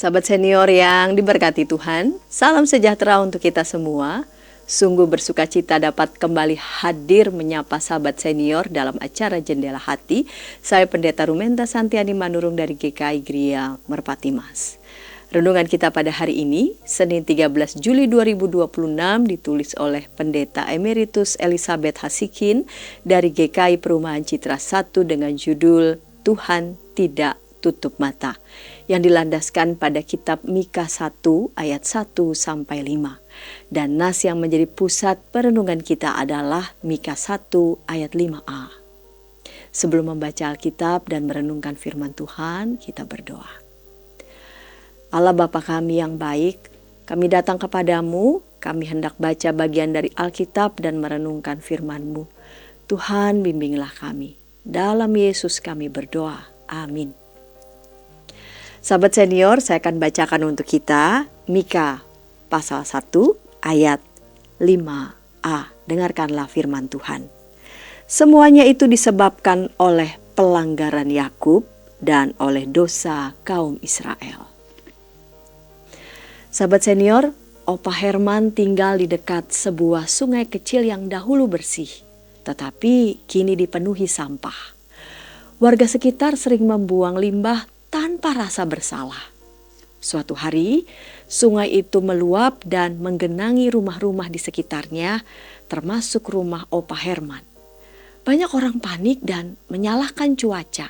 Sahabat senior yang diberkati Tuhan, salam sejahtera untuk kita semua. Sungguh bersuka cita dapat kembali hadir menyapa sahabat senior dalam acara Jendela Hati. Saya Pendeta Rumenta Santiani Manurung dari GKI Gria Merpati Mas. Renungan kita pada hari ini, Senin 13 Juli 2026, ditulis oleh Pendeta Emeritus Elizabeth Hasikin dari GKI Perumahan Citra 1 dengan judul Tuhan Tidak Tutup Mata, yang dilandaskan pada kitab Mika 1 ayat 1-5. Dan nas yang menjadi pusat perenungan kita adalah Mika 1 ayat 5a. Sebelum membaca Alkitab dan merenungkan firman Tuhan, kita berdoa. Allah Bapa kami yang baik, kami datang kepadamu, kami hendak baca bagian dari Alkitab dan merenungkan firman-Mu. Tuhan bimbinglah kami, dalam Yesus kami berdoa, amin. Sahabat senior, saya akan bacakan untuk kita Mika pasal 1 ayat 5a. Dengarkanlah firman Tuhan. Semuanya itu disebabkan oleh pelanggaran Yakub dan oleh dosa kaum Israel. Sahabat senior, Opa Herman tinggal di dekat sebuah sungai kecil yang dahulu bersih, tetapi kini dipenuhi sampah. Warga sekitar sering membuang limbah tanpa rasa bersalah. Suatu hari, sungai itu meluap dan menggenangi rumah-rumah di sekitarnya, termasuk rumah Opa Herman. Banyak orang panik dan menyalahkan cuaca.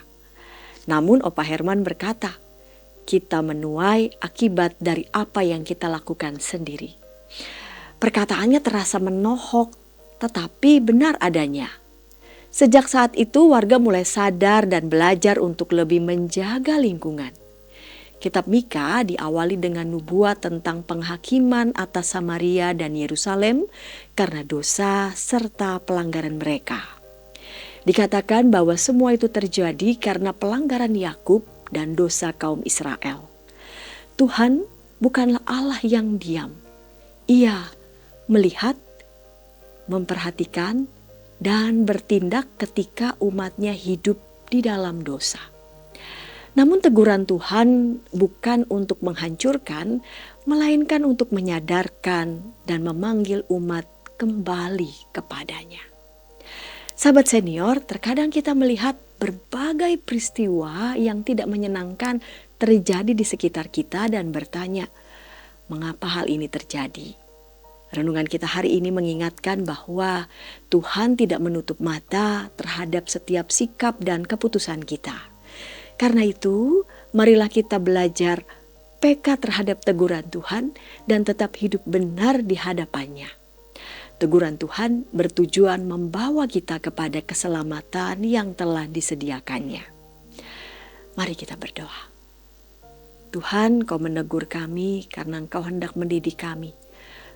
Namun Opa Herman berkata, kita menuai akibat dari apa yang kita lakukan sendiri. Perkataannya terasa menohok, tetapi benar adanya. Sejak saat itu warga mulai sadar dan belajar untuk lebih menjaga lingkungan. Kitab Mika diawali dengan nubuat tentang penghakiman atas Samaria dan Yerusalem karena dosa serta pelanggaran mereka. Dikatakan bahwa semua itu terjadi karena pelanggaran Yakub dan dosa kaum Israel. Tuhan bukanlah Allah yang diam. Ia melihat, memperhatikan, dan bertindak ketika umatnya hidup di dalam dosa. Namun teguran Tuhan bukan untuk menghancurkan, melainkan untuk menyadarkan dan memanggil umat kembali kepadanya. Sahabat senior, terkadang kita melihat berbagai peristiwa yang tidak menyenangkan terjadi di sekitar kita dan bertanya, mengapa hal ini terjadi? Renungan kita hari ini mengingatkan bahwa Tuhan tidak menutup mata terhadap setiap sikap dan keputusan kita. Karena itu, marilah kita belajar peka terhadap teguran Tuhan dan tetap hidup benar di hadapannya. Teguran Tuhan bertujuan membawa kita kepada keselamatan yang telah disediakannya. Mari kita berdoa. Tuhan, Kau menegur kami karena Engkau hendak mendidik kami.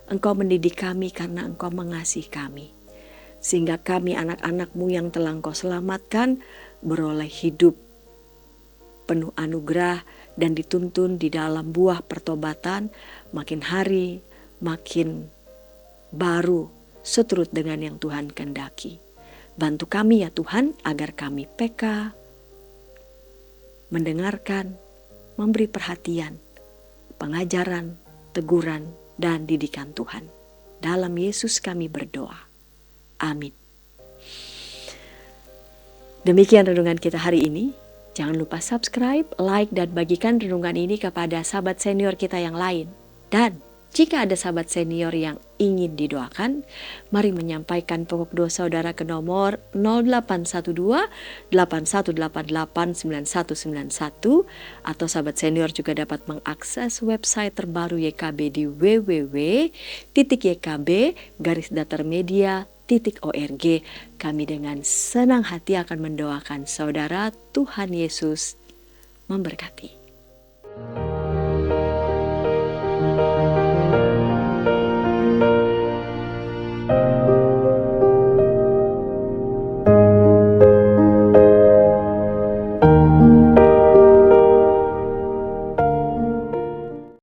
Engkau mendidik kami karena Engkau mengasihi kami. Sehingga kami anak-anak-Mu yang telah Engkau selamatkan beroleh hidup penuh anugerah dan dituntun di dalam buah pertobatan makin hari makin baru seturut dengan yang Tuhan kehendaki. Bantu kami ya Tuhan agar kami peka, mendengarkan, memberi perhatian, pengajaran, teguran, dan didikan Tuhan. Dalam Yesus kami berdoa. Amin. Demikian renungan kita hari ini. Jangan lupa subscribe, like, dan bagikan renungan ini kepada sahabat senior kita yang lain. Dan jika ada sahabat senior yang ingin didoakan, mari menyampaikan pokok doa saudara ke nomor 0812 8188 9191 atau sahabat senior juga dapat mengakses website terbaru YKB di www.ykb-media.org. Kami dengan senang hati akan mendoakan saudara. Tuhan Yesus memberkati.